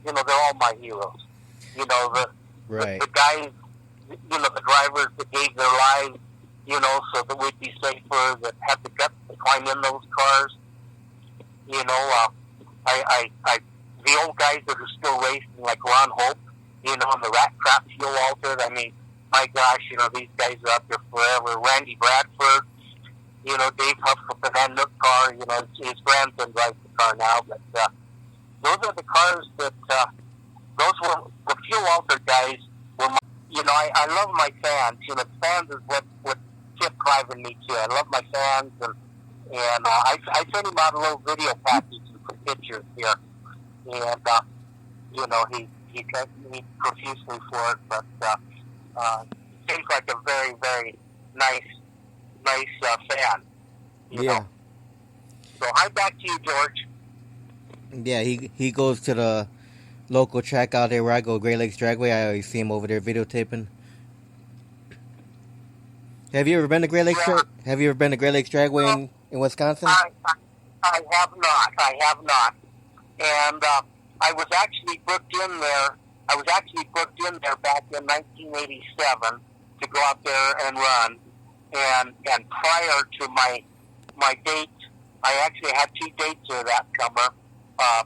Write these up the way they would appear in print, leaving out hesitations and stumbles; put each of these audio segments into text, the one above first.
they're all my heroes. Right. The guys, the drivers that gave their lives, so that we'd be safer, that had the guts to climb in those cars. The old guys that are still racing, like Ron Hope, and the Rat Trap Fuel Altered. I mean, my gosh, these guys are up there forever. Randy Bradford, Dave Hufflepuff and Nook car, his grandson drives the car now, but those are the cars that, those were, the Fuel Altered guys were my, I love my fans. The fans is what kept driving me too. I love my fans, and I sent him out a little video package and some pictures here, and he thanked me profusely for it. But seems like a very very nice fan. Yeah. So hi back to you, George. Yeah, he goes to the local track out there where I go, Great Lakes Dragway. I always see him over there videotaping. Have you ever been to Great Lakes? Yeah, Have you ever been to Great Lakes Dragway no, in Wisconsin? I have not. I have not. And I was actually booked in there. I was actually booked in there back in 1987 to go out there and run. And prior to my date, I actually had 2 dates there that summer.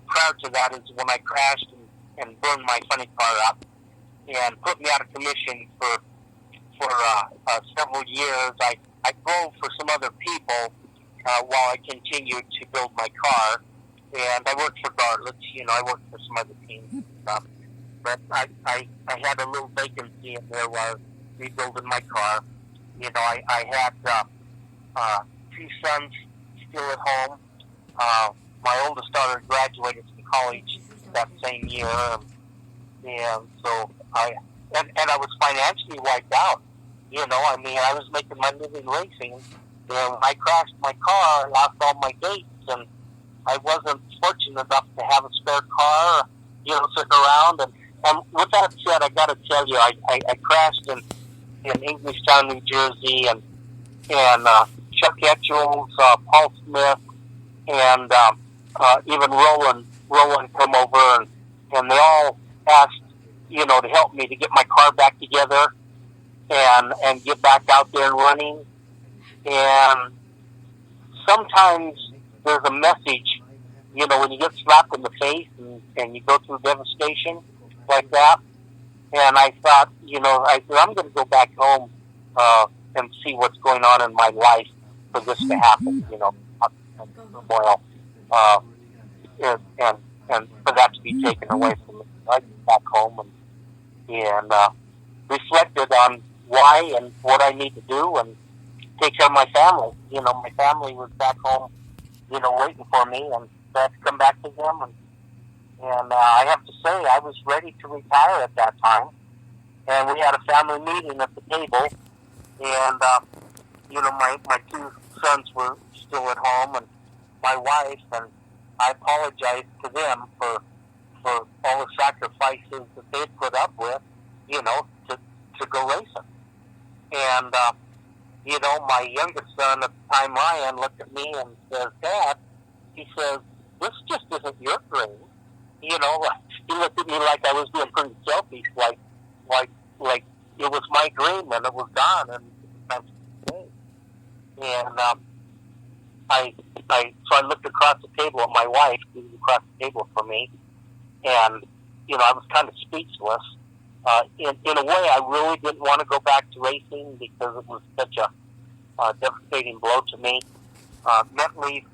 Prior to that is when I crashed and burned my funny car up and put me out of commission for several years. I drove for some other people while I continued to build my car, and I worked for Gartlets. I worked for some other teams and stuff. But I had a little vacancy in there while I was rebuilding my car. I had 2 sons still at home. My oldest daughter graduated from college that same year, and so I was financially wiped out. I was making my living racing, and I crashed my car, lost all my dates, and I wasn't fortunate enough to have a spare car, sitting around. And with that said, I got to tell you, I crashed in Englishtown, New Jersey, and Chuck Etchels, Paul Smith, and even Roland come over, and they all asked, to help me to get my car back together and get back out there and running. And sometimes there's a message, when you get slapped in the face and you go through devastation like that. And I thought, I said, I'm going to go back home and see what's going on in my life for this to happen, turmoil, and for that to be taken away from me. I went back home and reflected on why and what I need to do and take care of my family. My family was back home, waiting for me, and I had to come back to them. And I have to say, I was ready to retire at that time. And we had a family meeting at the table, and my 2 sons were still at home, and my wife, and I apologized to them for all the sacrifices that they put up with, to go racing. And my youngest son at the time, Ryan, looked at me and says, "Dad," he says, "this just isn't your dream." He looked at me like I was being pretty selfish, like it was my dream and it was gone, and that's today. And so I looked across the table at my wife, who was across the table from me, and I was kind of speechless. In a way, I really didn't want to go back to racing because it was such a devastating blow to me, mentally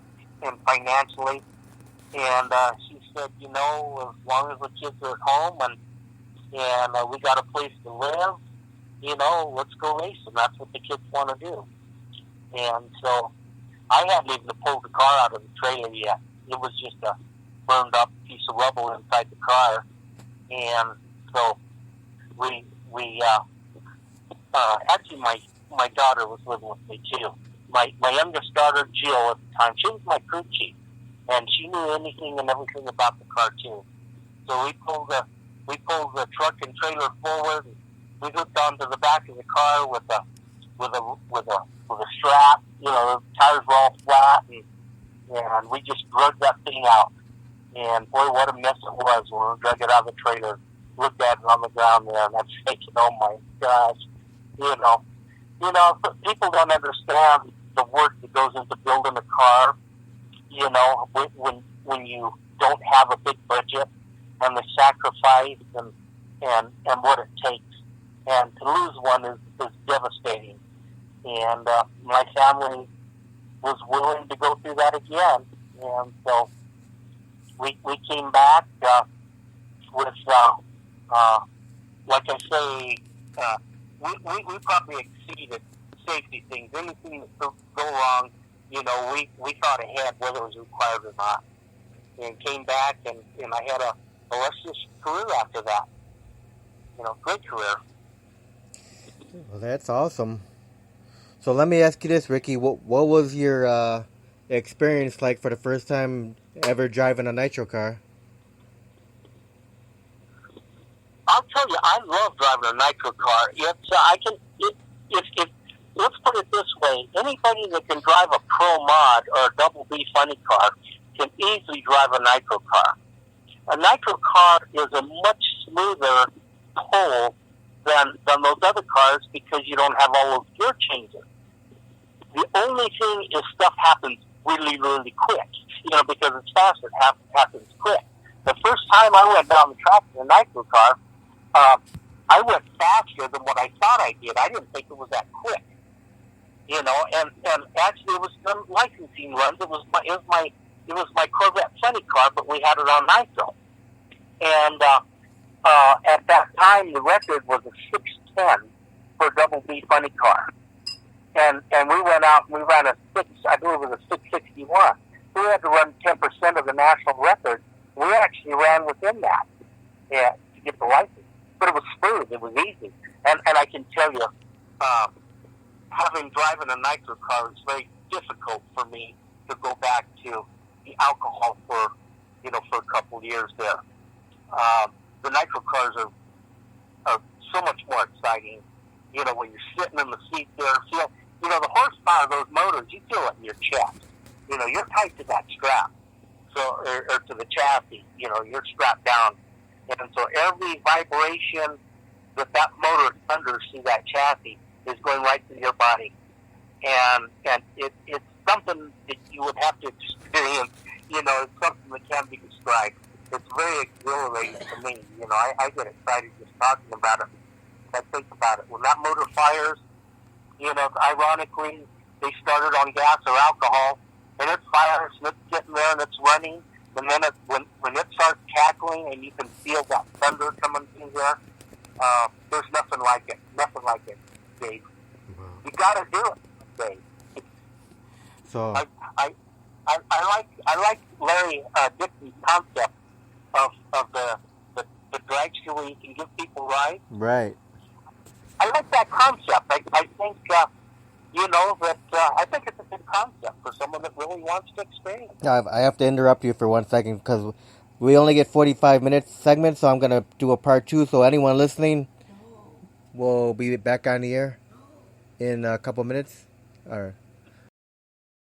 and financially. And she said, as long as the kids are at home and we got a place to live, let's go racing. That's what the kids want to do. And so I hadn't even pulled the car out of the trailer yet. It was just a burned up piece of rubble inside the car. And so we actually my daughter was living with me too. My youngest daughter, Jill, at the time, she was my crew chief, and she knew anything and everything about the car too. So we pulled the truck and trailer forward, and we hooked onto the back of the car with a strap. The tires were all flat, and we just drug that thing out. And boy, what a mess it was when we dug it out of the trailer. Looked at it on the ground there, and I'm thinking, oh my gosh, people don't understand the work that goes into building a car. When you don't have a big budget, and the sacrifice and what it takes, and to lose one is devastating. And my family was willing to go through that again, and so we came back with like I say, we probably exceeded safety things. Anything that could go wrong, we thought ahead whether it was required or not, and came back, and I had a illustrious career after that. Great career. Well, that's awesome. So let me ask you this, Ricky. What was your experience like for the first time ever driving a nitro car? I'll tell you, I love driving a nitro car. Let's put it this way: anybody that can drive a Pro Mod or a Double B funny car can easily drive a nitro car. A nitro car is a much smoother pull than those other cars because you don't have all those gear changes. The only thing is stuff happens really, really quick, because it's fast, it happens quick. The first time I went down the track in a nitro car, I went faster than what I thought I did. I didn't think it was that quick, and actually it was some licensing runs. It was my Corvette funny car, but we had it on nitro. And at that time, the record was a 610 for a Double B funny car. And we went out and we ran I believe it was a 661. We had to run 10% of the national record. We actually ran within that, to get the license. But it was smooth. It was easy. And I can tell you, driving a nitro car is very difficult for me to go back to the alcohol for a couple of years there. The nitro cars are so much more exciting. When you're sitting in the seat there, the horsepower of those motors, you feel it in your chest. You're tight to that strap, or to the chassis. You're strapped down, and so every vibration that motor thunders through that chassis is going right through your body, and it's something that you would have to experience. It's something that can't be described. It's very exhilarating to me. I get excited just talking about it. I think about it. When that motor fires, ironically, they started on gas or alcohol, and it fires, and it's getting there, and it's running, and then when it starts cackling, and you can feel that thunder coming through there, there's nothing like it. Nothing like it, Dave. Wow. You got to do it, Dave. So I like Larry Dixon's concept of the dragster where you can give people rides. Right. I like that concept. I think I think it's a good concept for someone that really wants to experience. I have to interrupt you for 1 second because we only get 45-minute segments, so I'm going to do a part 2. So anyone listening will be back on the air in a couple minutes. All right.